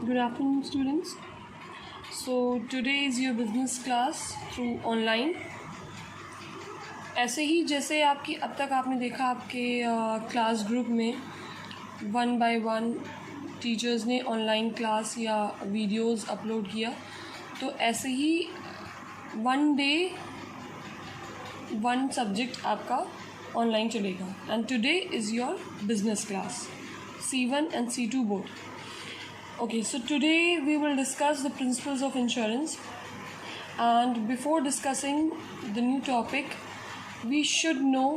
Good afternoon, students. So today is your business class through online. ऐसे ही जैसे आपकी अब तक आपने देखा आपके क्लास ग्रुप में 1 by 1 टीचर्स ने ऑनलाइन क्लास या वीडियोस अपलोड किया, तो ऐसे ही 1 डे 1 सब्जेक्ट आपका ऑनलाइन चलेगा. And today is your business class C1 and C2 both. Okay, so today we will discuss the principles of insurance, and before discussing the new topic we should know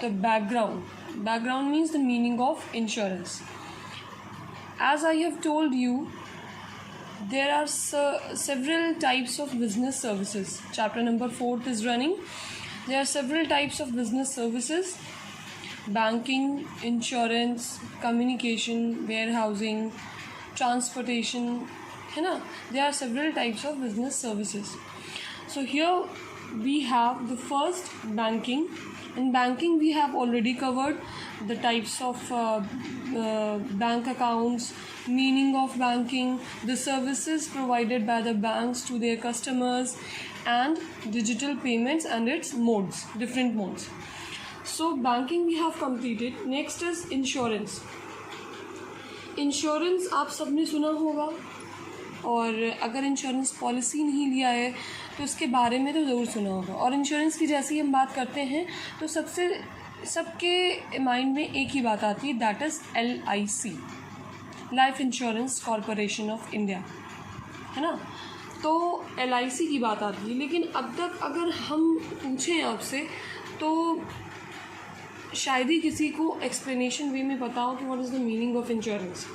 the background. Background means the meaning of insurance. As I have told you, there are several types of business services. Chapter number 4 is running. There are several types of business services: banking, insurance, communication, warehousing, transportation, है ना. There are several types of business services. So here we have the first, banking. In banking we have already covered the types of bank accounts, meaning of banking, the services provided by the banks to their customers, and digital payments and its modes, different modes. So banking we have completed. Next is insurance. Insurance आप सब ने सुना होगा, और अगर insurance policy नहीं लिया है तो उसके बारे में तो ज़रूर सुना होगा. और इंश्योरेंस की जैसे ही हम बात करते हैं तो सबके माइंड में एक ही बात आती है, that is LIC, life insurance corporation of India, है ना. तो LIC की बात आती है. लेकिन अब तक अगर हम पूछें आपसे तो शायद ही किसी को एक्सप्लेनेशन वे में पता हो कि what is the meaning of insurance.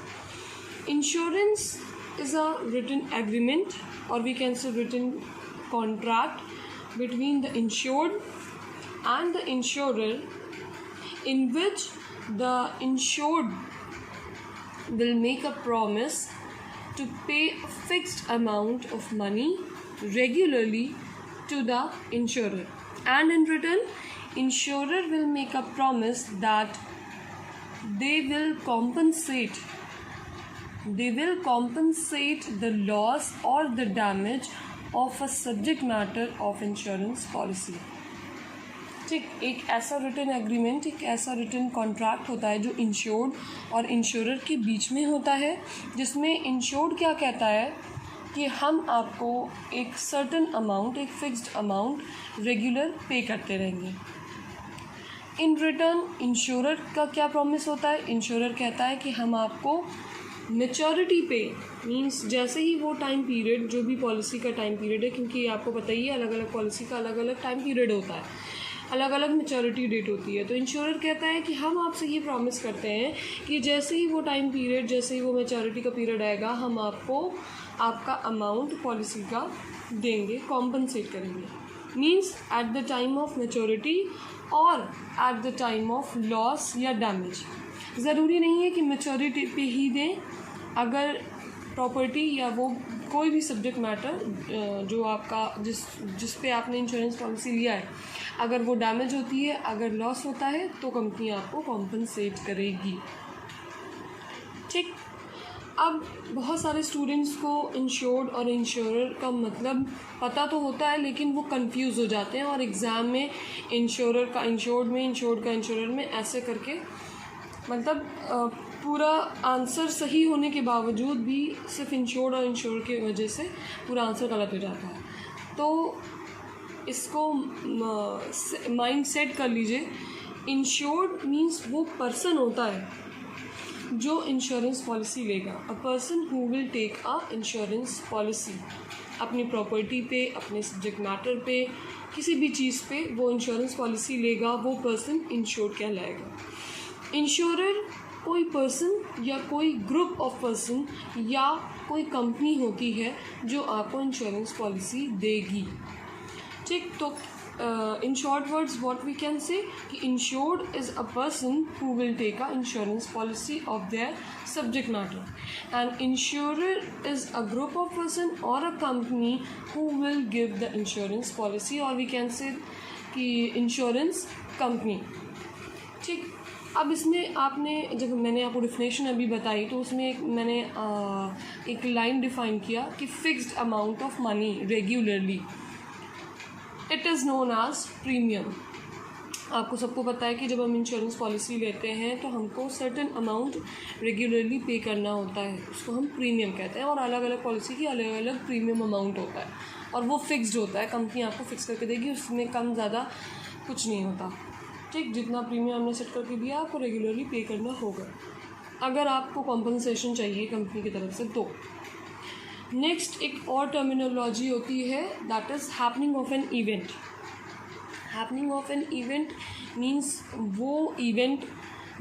Insurance is a written agreement, और we can say written contract between the insured and the insurer, in which the insured will make a promise to pay a fixed amount of money regularly to the insurer, and in return insurer will make a promise that they will compensate the loss or the damage of a subject matter of insurance policy. ठीक, एक ऐसा written agreement, एक ऐसा written contract होता है जो insured और insurer के बीच में होता है, जिसमें इंश्योर्ड क्या कहता है कि हम आपको एक सर्टेन अमाउंट, एक फिक्स्ड अमाउंट रेगुलर पे करते रहेंगे. इन रिटर्न इंश्योरर का क्या प्रॉमिस होता है? इंश्योरर कहता है कि हम आपको मैच्योरिटी पे, मींस जैसे ही वो टाइम पीरियड, जो भी पॉलिसी का टाइम पीरियड है, क्योंकि आपको पता ही है अलग अलग पॉलिसी का अलग अलग टाइम पीरियड होता है, अलग अलग मैच्योरिटी डेट होती है. तो इंश्योरर कहता है कि हम आपसे ये प्रॉमिस करते हैं कि जैसे ही वो टाइम पीरियड, जैसे ही वो मैच्योरिटी का पीरियड आएगा, हम आपको आपका अमाउंट पॉलिसी का देंगे, कॉम्पनसेट करेंगे. Means at the time of maturity और at the time of loss या डैमेज. ज़रूरी नहीं है कि मैच्योरिटी पे ही दें. अगर प्रॉपर्टी या वो कोई भी सब्जेक्ट मैटर जो आपका जिस पे आपने इंश्योरेंस पॉलिसी लिया है, अगर वो डैमेज होती है, अगर लॉस होता है, तो कंपनी आपको कॉम्पनसेट करेगी. ठीक. अब बहुत सारे स्टूडेंट्स को इंश्योर्ड और इंश्योरर का मतलब पता तो होता है, लेकिन वो कंफ्यूज हो जाते हैं और एग्ज़ाम में इंश्योरर का इंश्योर्ड में, इंश्योर्ड का इंश्योरर में, ऐसे करके मतलब पूरा आंसर सही होने के बावजूद भी सिर्फ इंश्योर्ड और इंश्योरर की वजह से पूरा आंसर गलत हो जाता है. तो इसको माइंड सेट कर लीजिए. इंश्योर्ड मीन्स वो पर्सन होता है जो इंश्योरेंस पॉलिसी लेगा. A person who will take a insurance policy. अपनी प्रॉपर्टी पे, अपने सब्जेक्ट मैटर पे, किसी भी चीज़ पे वो इंश्योरेंस पॉलिसी लेगा, वो पर्सन इंश्योर्ड कहलाएगा. इंश्योरर कोई पर्सन या कोई ग्रुप ऑफ पर्सन या कोई कंपनी होती है जो आपको इंश्योरेंस पॉलिसी देगी. ठीक. तो in short words what we can say कि insured is a person who will take a insurance policy of their subject matter, and insurer is a group of person or a company who will give the insurance policy, or we can say कि insurance company. ठीक. अब इसमें आपने जब मैंने आपको definition अभी बताई तो उसमें मैंने एक लाइन डिफाइन किया कि fixed amount of money regularly, it is known as premium. आपको सबको पता है कि जब हम इंश्योरेंस पॉलिसी लेते हैं तो हमको सर्टेन अमाउंट रेगुलरली पे करना होता है, उसको हम प्रीमियम कहते हैं। और अलग अलग पॉलिसी की अलग अलग प्रीमियम अमाउंट होता है और वो फिक्स्ड होता है, कंपनी आपको फिक्स करके देगी, उसमें कम ज़्यादा कुछ नहीं होता। ठीक, जितना प्रीमियम हमने सेट करके दिया आपको रेगुलरली पे करना होगा अगर आपको कॉम्पनसेशन चाहिए कंपनी की तरफ से। तो नेक्स्ट एक और टर्मिनोलॉजी होती है, that is happening of an event. Happening of an event means वो इवेंट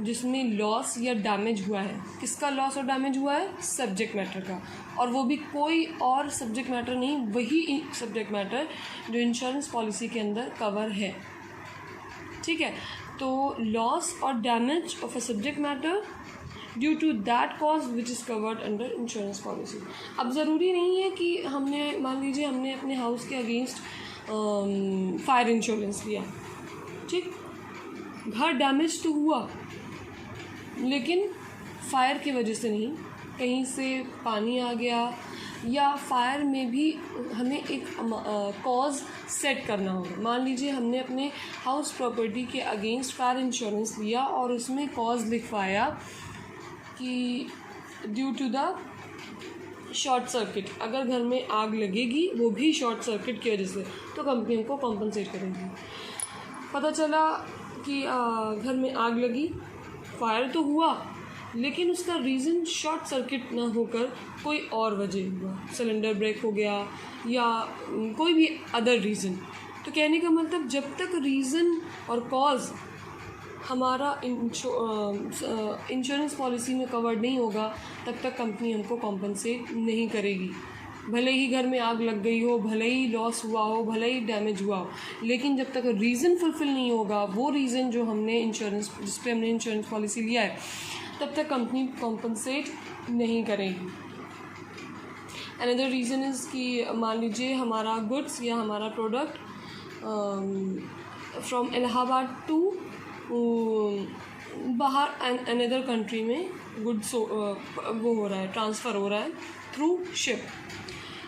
जिसमें लॉस या डैमेज हुआ है। किसका लॉस और डैमेज हुआ है? सब्जेक्ट मैटर का, और वो भी कोई और सब्जेक्ट मैटर नहीं, वही सब्जेक्ट मैटर जो इंश्योरेंस पॉलिसी के अंदर कवर है। ठीक है, तो लॉस और damage of a subject matter due to that cause which is covered under insurance policy. अब ज़रूरी नहीं है कि हमने, मान लीजिए हमने अपने हाउस के अगेंस्ट फायर इंश्योरेंस लिया, ठीक, घर डैमेज तो हुआ लेकिन फायर की वजह से नहीं, कहीं से पानी आ गया या फायर में भी हमें एक कॉज सेट करना होगा। मान लीजिए हमने अपने हाउस प्रॉपर्टी के अगेंस्ट फायर इंश्योरेंस लिया और उसमें कॉज लिखवाया कि due to the short circuit, अगर घर में आग लगेगी वो भी शॉर्ट सर्किट की वजह से, तो कंपनी हमको कॉम्पनसेट करेगी। पता चला कि घर में आग लगी, फायर तो हुआ लेकिन उसका रीज़न शॉर्ट सर्किट ना होकर कोई और वजह हुआ, सिलेंडर ब्रेक हो गया या कोई भी अदर रीज़न। तो कहने का मतलब जब तक रीज़न और कॉज हमारा इंश्योरेंस पॉलिसी में कवर्ड नहीं होगा तब तक कंपनी हमको कॉम्पनसेट नहीं करेगी। भले ही घर में आग लग गई हो, भले ही लॉस हुआ हो, भले ही डैमेज हुआ हो, लेकिन जब तक रीज़न फुलफिल नहीं होगा, वो रीज़न जो हमने इंश्योरेंस, जिस पे हमने इंश्योरेंस पॉलिसी लिया है, तब तक कंपनी कॉम्पनसेट नहीं करेगी। अनदर रीज़न इज़ कि मान लीजिए हमारा गुड्स या हमारा प्रोडक्ट फ्रॉम इलाहाबाद टू बाहर अनदर कंट्री में गुड्स वो हो रहा है, ट्रांसफ़र हो रहा है थ्रू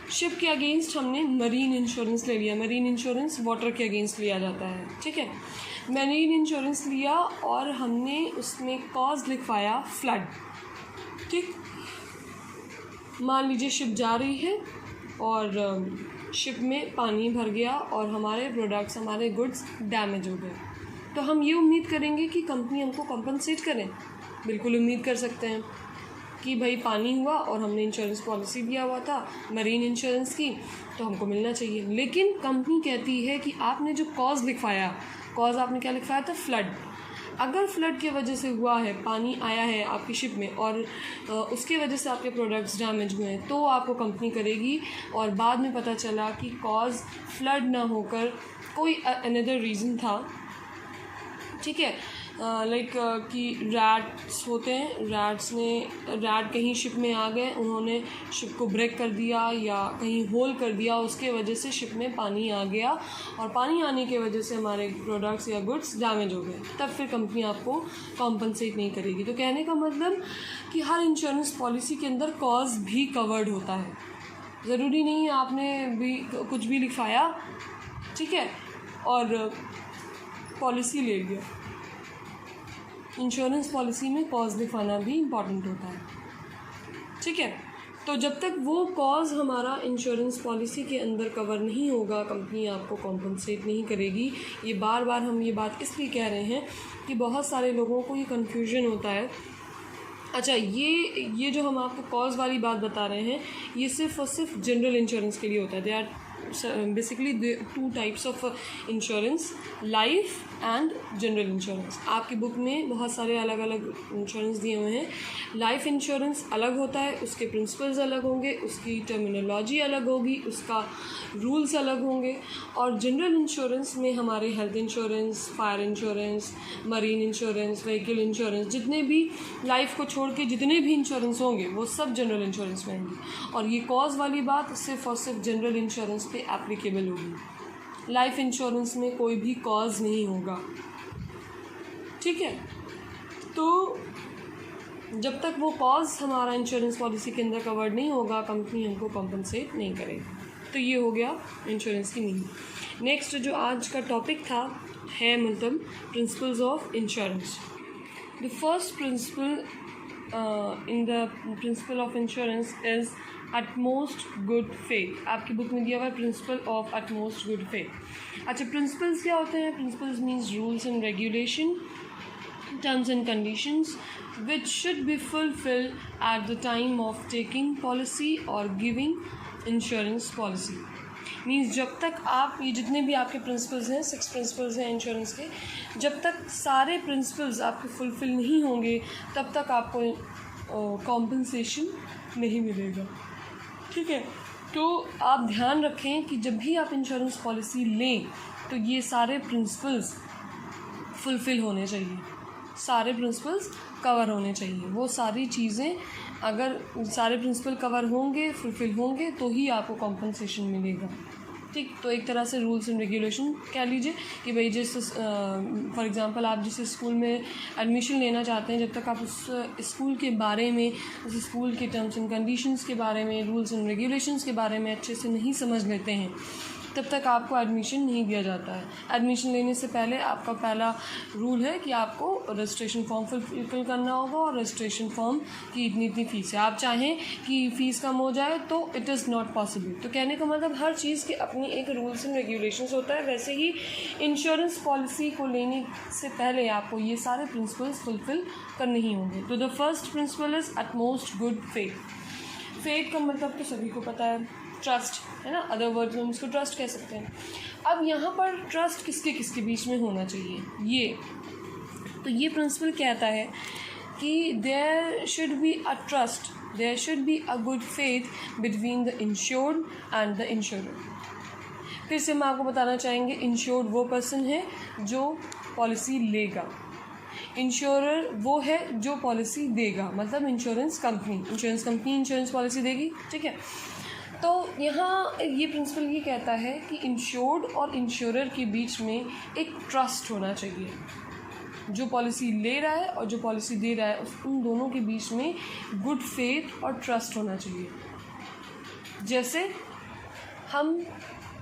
शिप के अगेंस्ट हमने मरीन इंश्योरेंस ले लिया। मरीन इंश्योरेंस वाटर के अगेंस्ट लिया जाता है, ठीक है। मरीन इंश्योरेंस लिया और हमने उसमें कॉज लिखवाया फ्लड, ठीक। मान लीजिए शिप जा रही है और शिप में पानी भर गया और हमारे प्रोडक्ट्स, हमारे गुड्स डैमेज हो गए, तो हम ये उम्मीद करेंगे कि कंपनी हमको कॉम्पनसेट करें। बिल्कुल उम्मीद कर सकते हैं कि भाई पानी हुआ और हमने इंश्योरेंस पॉलिसी लिया हुआ था मरीन इंश्योरेंस की, तो हमको मिलना चाहिए। लेकिन कंपनी कहती है कि आपने जो कॉज लिखवाया, कॉज आपने क्या लिखवाया था? फ्लड। अगर फ्लड की वजह से हुआ है, पानी आया है आपकी शिप में और उसके वजह से आपके प्रोडक्ट्स डैमेज हुए हैं, तो आपको कंपनी करेगी। और बाद में पता चला कि कॉज फ्लड ना होकर कोई अनदर रीज़न था, ठीक है, लाइक कि रैट्स होते हैं, रैट कहीं शिप में आ गए, उन्होंने शिप को ब्रेक कर दिया या कहीं होल कर दिया, उसके वजह से शिप में पानी आ गया और पानी आने की वजह से हमारे प्रोडक्ट्स या गुड्स डैमेज हो गए, तब फिर कंपनी आपको कॉम्पनसेट नहीं करेगी। तो कहने का मतलब कि हर इंश्योरेंस पॉलिसी के अंदर कॉज भी कवर्ड होता है। ज़रूरी नहीं है आपने भी कुछ भी लिखवाया, ठीक है, और पॉलिसी ले लिया। इंश्योरेंस पॉलिसी में कॉज लिखवाना भी इम्पॉर्टेंट होता है, ठीक है। तो जब तक वो कॉज हमारा इंश्योरेंस पॉलिसी के अंदर कवर नहीं होगा, कंपनी आपको कॉम्पनसेट नहीं करेगी। ये बार बार हम ये बात इसलिए कह रहे हैं कि बहुत सारे लोगों को ये कन्फ्यूजन होता है। अच्छा, ये जो हम आपको कॉज वाली बात बता रहे हैं, ये सिर्फ और सिर्फ जनरल इंश्योरेंस के लिए होता है। They are basically 2 types of insurance, life and general insurance. आपकी बुक में बहुत सारे अलग अलग इंश्योरेंस दिए हुए हैं। लाइफ इंश्योरेंस अलग होता है, उसके प्रिंसिपल्स अलग होंगे, उसकी टर्मिनोलॉजी अलग होगी, उसका रूल्स अलग होंगे। और जनरल इंश्योरेंस में हमारे health insurance, fire insurance, marine insurance, vehicle insurance, जितने भी लाइफ को छोड़ के जितने भी इंश्योरेंस होंगे वो सब जनरल इंश्योरेंस में होंगे। और ये कॉज वाली बात सिर्फ और सिर्फ जनरल इंश्योरेंस पे एप्लीकेबल होगी। लाइफ इंश्योरेंस में कोई भी कॉज नहीं होगा, ठीक है। तो जब तक वो कॉज हमारा इंश्योरेंस पॉलिसी के अंदर कवर्ड नहीं होगा, कंपनी हमको कॉम्पनसेट नहीं करेगी। तो ये हो गया इंश्योरेंस की मीनिंग। नेक्स्ट जो आज का टॉपिक था है मतलब principles of insurance. The first principle in the principal of insurance is utmost good faith. आपकी बुक में दिया हुआ है principle of utmost good faith. अच्छा, प्रिंसिपल्स क्या होते हैं? Principles means rules and regulation, terms and conditions which should be fulfilled at the time of taking policy or giving insurance policy। Means जब तक आप ये जितने भी आपके प्रिंसिपल्स हैं, 6 प्रिंसिपल्स हैं इंश्योरेंस के, जब तक सारे प्रिंसिपल्स आपके फुलफिल नहीं होंगे तब तक आपको कॉम्पनसेशन नहीं मिलेगा। ठीक है, तो आप ध्यान रखें कि जब भी आप इंश्योरेंस पॉलिसी लें तो ये सारे प्रिंसिपल्स फुलफिल होने चाहिए, सारे प्रिंसिपल्स कवर होने चाहिए। वो सारी चीज़ें अगर सारे प्रिंसिपल कवर होंगे, फुलफिल होंगे, तो ही आपको कॉम्पनसेशन मिलेगा। ठीक, तो एक तरह से रूल्स एंड रेगुलेशन कह लीजिए कि भाई जैसे फॉर एग्जांपल आप जिस स्कूल में एडमिशन लेना चाहते हैं, जब तक आप उस स्कूल के बारे में, उस स्कूल के टर्म्स एंड कंडीशंस के बारे में, रूल्स एंड रेगुलेशंस के बारे में अच्छे से नहीं समझ लेते हैं, तब तक आपको एडमिशन नहीं दिया जाता है। एडमिशन लेने से पहले आपका पहला रूल है कि आपको रजिस्ट्रेशन फॉर्म फिल करना होगा, और रजिस्ट्रेशन फॉर्म की इतनी फ़ीस है। आप चाहें कि फ़ीस कम हो जाए तो इट इज़ नॉट पॉसिबल। तो कहने का मतलब हर चीज़ की अपनी एक रूल्स एंड रेगुलेशंस होता है। वैसे ही इंश्योरेंस पॉलिसी को लेने से पहले आपको ये सारे प्रिंसिपल्स फुलफिल करने ही होंगे। तो the first principle is utmost good faith. Faith का मतलब तो सभी को पता है, ट्रस्ट है ना, अदर वर्ड्स में हम इसको ट्रस्ट कह सकते हैं। अब यहाँ पर ट्रस्ट किसके किसके बीच में होना चाहिए, ये प्रिंसिपल कहता है कि there should be a trust, there should be a good faith between the insured and the insurer. फिर से हम आपको बताना चाहेंगे, इंश्योर्ड वो पर्सन है जो पॉलिसी लेगा, इंश्योरर वो है जो पॉलिसी देगा, मतलब इंश्योरेंस कंपनी इंश्योरेंस पॉलिसी देगी। ठीक है, तो यहाँ ये प्रिंसिपल ये कहता है कि इंश्योर्ड और इंश्योरर के बीच में एक ट्रस्ट होना चाहिए। जो पॉलिसी ले रहा है और जो पॉलिसी दे रहा है, उन दोनों के बीच में गुड फेथ और ट्रस्ट होना चाहिए। जैसे हम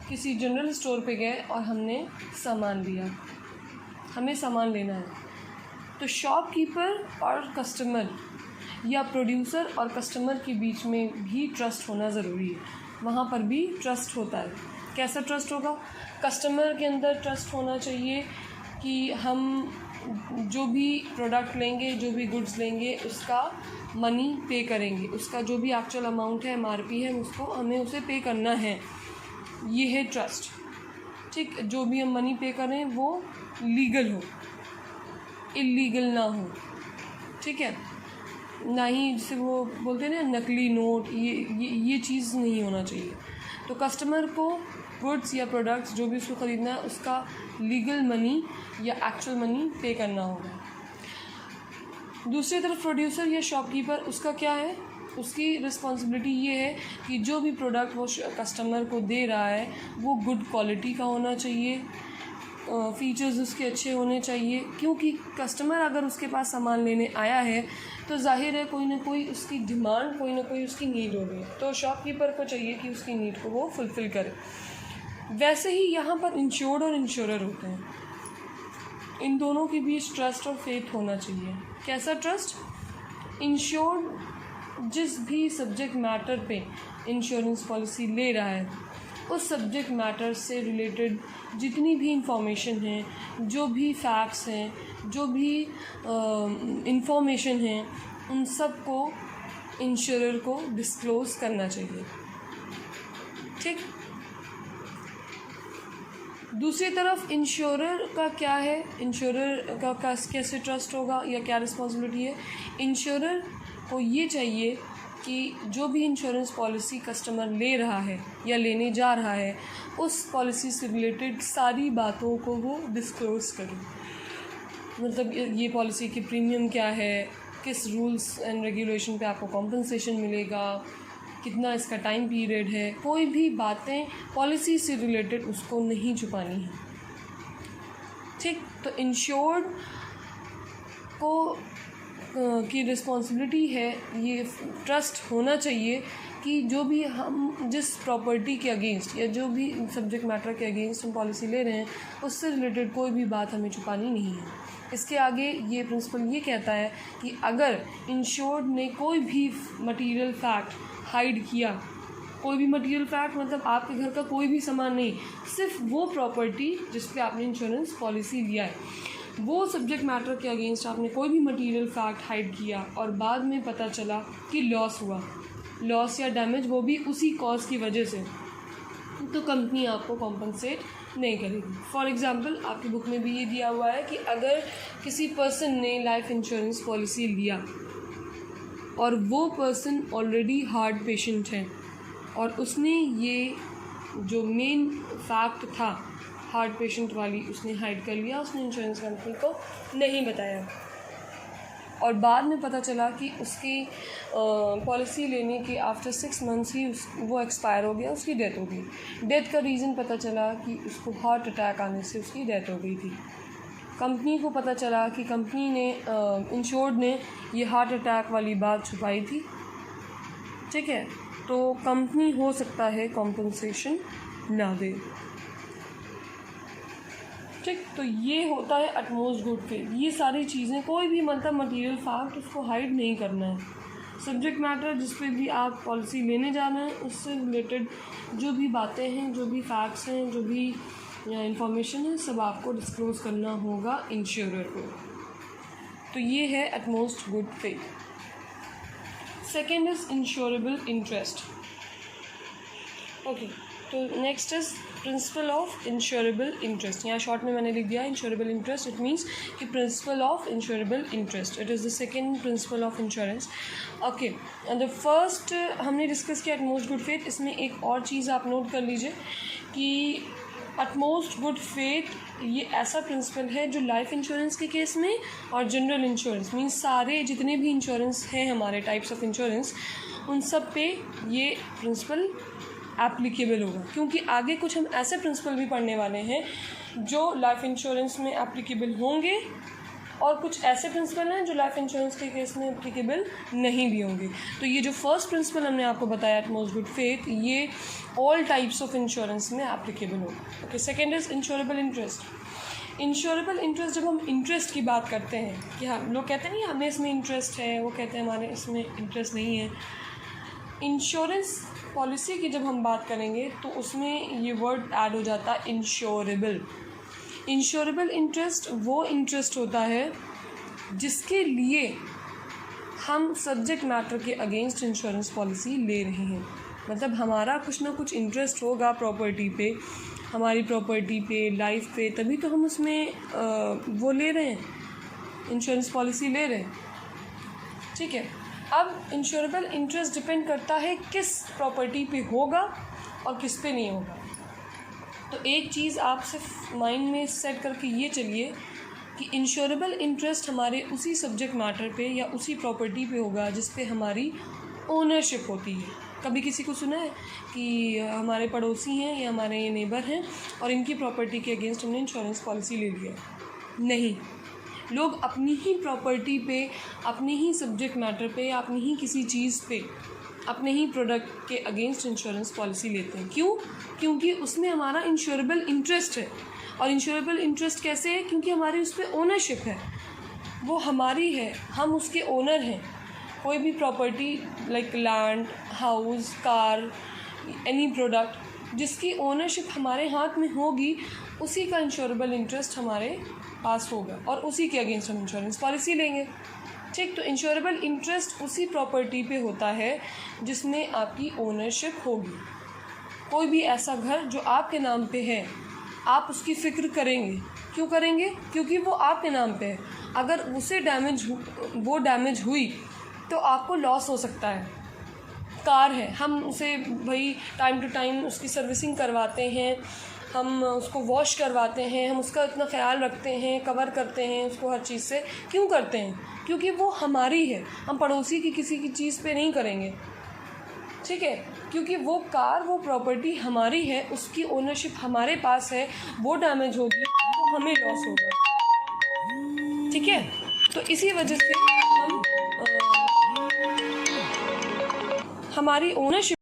किसी जनरल स्टोर पे गए और हमने सामान लिया, हमें सामान लेना है, तो शॉपकीपर और कस्टमर या प्रोड्यूसर और कस्टमर के बीच में भी ट्रस्ट होना ज़रूरी है। वहाँ पर भी ट्रस्ट होता है। कैसा ट्रस्ट होगा? कस्टमर के अंदर ट्रस्ट होना चाहिए कि हम जो भी प्रोडक्ट लेंगे, जो भी गुड्स लेंगे, उसका मनी पे करेंगे, उसका जो भी एक्चुअल अमाउंट है, MRP है, उसको हमें उसे पे करना है। ये है ट्रस्ट। ठीक, जो भी हम मनी पे करें वो लीगल हो, इलीगल ना हो। ठीक है, ना ही जिसे वो बोलते हैं ना नकली नोट, ये चीज़ नहीं होना चाहिए। तो कस्टमर को गुड्स या प्रोडक्ट्स जो भी उसको ख़रीदना है, उसका लीगल मनी या एक्चुअल मनी पे करना होगा। दूसरी तरफ प्रोड्यूसर या शॉपकीपर, उसका क्या है? उसकी रिस्पॉन्सिबिलिटी ये है कि जो भी प्रोडक्ट वो कस्टमर को दे रहा है वो गुड क्वालिटी का होना चाहिए, फ़ीचर्स उसके अच्छे होने चाहिए, क्योंकि कस्टमर अगर उसके पास सामान लेने आया है तो जाहिर है कोई ना कोई उसकी डिमांड, कोई ना कोई उसकी नीड होगी, तो शॉपकीपर को चाहिए कि उसकी नीड को वो फुलफ़िल करे। वैसे ही यहाँ पर इंश्योर्ड और इंश्योरर होते हैं, इन दोनों के बीच ट्रस्ट और फेथ होना चाहिए। कैसा ट्रस्ट? इंश्योर्ड जिस भी सब्जेक्ट मैटर पे इंश्योरेंस पॉलिसी ले रहा है, उस सब्जेक्ट मैटर से रिलेटेड जितनी भी इंफॉर्मेशन है, जो भी फैक्ट्स हैं, जो भी इंफॉर्मेशन है, उन सब को इंश्योरर को डिस्क्लोज़ करना चाहिए। ठीक, दूसरी तरफ इंश्योरर का क्या है? इंश्योरर का कैसे ट्रस्ट होगा या क्या रिस्पॉन्सिबिलिटी है? इंश्योरर को ये चाहिए कि जो भी इंश्योरेंस पॉलिसी कस्टमर ले रहा है या लेने जा रहा है, उस पॉलिसी से रिलेटेड सारी बातों को वो डिस्क्लोज़ करे। मतलब ये पॉलिसी की प्रीमियम क्या है, किस रूल्स एंड रेगुलेशन पे आपको कॉम्पनसेशन मिलेगा, कितना इसका टाइम पीरियड है, कोई भी बातें पॉलिसी से रिलेटेड उसको नहीं छुपानी है। ठीक, तो इंश्योर्ड को की रिस्पॉन्सिबिलिटी है, ये ट्रस्ट होना चाहिए कि जो भी हम जिस प्रॉपर्टी के अगेंस्ट या जो भी सब्जेक्ट मैटर के अगेंस्ट हम पॉलिसी ले रहे हैं उससे रिलेटेड कोई भी बात हमें छुपानी नहीं है। इसके आगे ये प्रिंसिपल ये कहता है कि अगर इंश्योर्ड ने कोई भी मटेरियल फैक्ट हाइड किया, कोई भी मटेरियल फैक्ट मतलब आपके घर का कोई भी सामान नहीं, सिर्फ वो प्रॉपर्टी जिस पे आपने इंश्योरेंस पॉलिसी लिया है, वो सब्जेक्ट मैटर के अगेंस्ट आपने कोई भी मटेरियल फैक्ट हाइड किया और बाद में पता चला कि लॉस हुआ, लॉस या डैमेज वो भी उसी कॉज की वजह से, तो कंपनी आपको कॉम्पनसेट नहीं करेगी। फॉर एग्ज़ाम्पल आपकी बुक में भी ये दिया हुआ है कि अगर किसी पर्सन ने लाइफ इंश्योरेंस पॉलिसी लिया और वो पर्सन ऑलरेडी हार्ट पेशेंट है और उसने ये जो मेन फैक्ट था हार्ट पेशेंट वाली उसने हाइड कर लिया, उसने इंश्योरेंस कंपनी को नहीं बताया और बाद में पता चला कि उसकी पॉलिसी लेने के आफ्टर 6 मंथ्स ही वो एक्सपायर हो गया, उसकी डेथ हो गई। डेथ का रीज़न पता चला कि उसको हार्ट अटैक आने से उसकी डेथ हो गई थी। कंपनी को पता चला कि कंपनी ने इंश्योर्ड ने ये हार्ट अटैक वाली बात छुपाई थी, ठीक है, तो कंपनी हो सकता है कॉम्पनसेशन ना दे, ठीक। तो ये होता है अटमोस्ट गुड फेथ। ये सारी चीज़ें कोई भी मतलब मटेरियल फैक्ट उसको हाइड नहीं करना है। सब्जेक्ट मैटर जिस पे भी आप पॉलिसी लेने जाना है उससे रिलेटेड जो भी बातें हैं, जो भी फैक्ट्स हैं, जो भी इंफॉर्मेशन है, सब आपको डिस्क्लोज़ करना होगा इंश्योरर को। तो ये है utmost good faith. Second is insurable interest. Okay, तो next is principle of insurable interest. यहाँ शॉर्ट में मैंने लिख दिया इंश्योरेबल इंटरेस्ट। इट मीन्स कि principle of insurable interest, it is the second principle of insurance. Okay, the first हमने discuss किया utmost good faith. इसमें एक और चीज़ आप नोट कर लीजिए कि अटमोस्ट गुड फेथ ये ऐसा प्रिंसिपल है जो लाइफ इंश्योरेंस के केस में और जनरल इंश्योरेंस मीन्स सारे जितने भी इंश्योरेंस हैं हमारे टाइप्स ऑफ इंश्योरेंस उन सब पे ये प्रिंसिपल एप्लीकेबल होगा, क्योंकि आगे कुछ हम ऐसे प्रिंसिपल भी पढ़ने वाले हैं जो लाइफ इंश्योरेंस में एप्लीकेबल होंगे और कुछ ऐसे प्रिंसिपल हैं जो लाइफ इंश्योरेंस के केस में एप्लीकेबल नहीं भी होंगे। तो ये जो फर्स्ट प्रिंसिपल हमने आपको बताया एटमोस्ट गुड फेथ, ये ऑल टाइप्स ऑफ इंश्योरेंस में एप्लीकेबल होगा। Okay, second is insurable interest. Insurable interest, जब हम इंटरेस्ट की बात करते हैं कि हम लोग कहते हैं नहीं हमें इसमें इंटरेस्ट है, वो कहते हैं हमारे इसमें इंटरेस्ट नहीं है। इंश्योरेंस पॉलिसी की जब हम बात करेंगे तो उसमें ये वर्ड ऐड हो जाता है इंश्योरेबल। इंश्योरेबल इंटरेस्ट वो इंटरेस्ट होता है जिसके लिए हम सब्जेक्ट मैटर के अगेंस्ट इंश्योरेंस पॉलिसी ले रहे हैं। मतलब हमारा कुछ ना कुछ इंटरेस्ट होगा प्रॉपर्टी पे, हमारी प्रॉपर्टी पे, लाइफ पे, तभी तो हम उसमें वो ले रहे हैं, इंश्योरेंस पॉलिसी ले रहे हैं, ठीक है। अब इंश्योरेबल इंटरेस्ट डिपेंड करता है किस प्रॉपर्टी पे होगा और किस पे नहीं होगा। तो एक चीज़ आप सिर्फ माइंड में सेट करके ये चलिए कि इंश्योरेबल इंटरेस्ट हमारे उसी सब्जेक्ट मैटर पे या उसी प्रॉपर्टी पे होगा जिस पे हमारी ओनरशिप होती है। कभी किसी को सुना है कि हमारे पड़ोसी हैं या हमारे नेबर हैं और इनकी प्रॉपर्टी के अगेंस्ट हमने इंश्योरेंस पॉलिसी ले लिया? नहीं, लोग अपनी ही प्रॉपर्टी पे, अपने ही सब्जेक्ट मैटर पे, अपनी ही किसी चीज़ पे, अपने ही प्रोडक्ट के अगेंस्ट इंश्योरेंस पॉलिसी लेते हैं। क्यों? क्योंकि उसमें हमारा इंश्योरेबल इंटरेस्ट है। और इंश्योरेबल इंटरेस्ट कैसे है? क्योंकि हमारी उस पर ओनरशिप है, वो हमारी है, हम उसके ओनर हैं। कोई भी property like land, house, car, any product जिसकी ओनरशिप हमारे हाथ में होगी उसी का इंश्योरेबल इंटरेस्ट हमारे पास होगा और उसी के अगेंस्ट हम इंश्योरेंस पॉलिसी लेंगे, ठीक। तो इंश्योरेबल इंटरेस्ट उसी प्रॉपर्टी पे होता है जिसमें आपकी ओनरशिप होगी। कोई भी ऐसा घर जो आपके नाम पे है, आप उसकी फ़िक्र करेंगे। क्यों करेंगे? क्योंकि वो आपके नाम पे है। अगर उसे वो डैमेज हुई तो आपको लॉस हो सकता है। कार है, हम उसे भाई टाइम टू टाइम उसकी सर्विसिंग करवाते हैं, हम उसको वॉश करवाते हैं, हम उसका इतना ख्याल रखते हैं, कवर करते हैं उसको हर चीज़ से। क्यों करते हैं? क्योंकि वो हमारी है, हम पड़ोसी की किसी की चीज़ पे नहीं करेंगे, ठीक है। क्योंकि वो कार, वो प्रॉपर्टी हमारी है, उसकी ओनरशिप हमारे पास है, वो डैमेज होगी तो हमें लॉस होगा, ठीक है। तो इसी वजह से हम हमारी ओनरशिप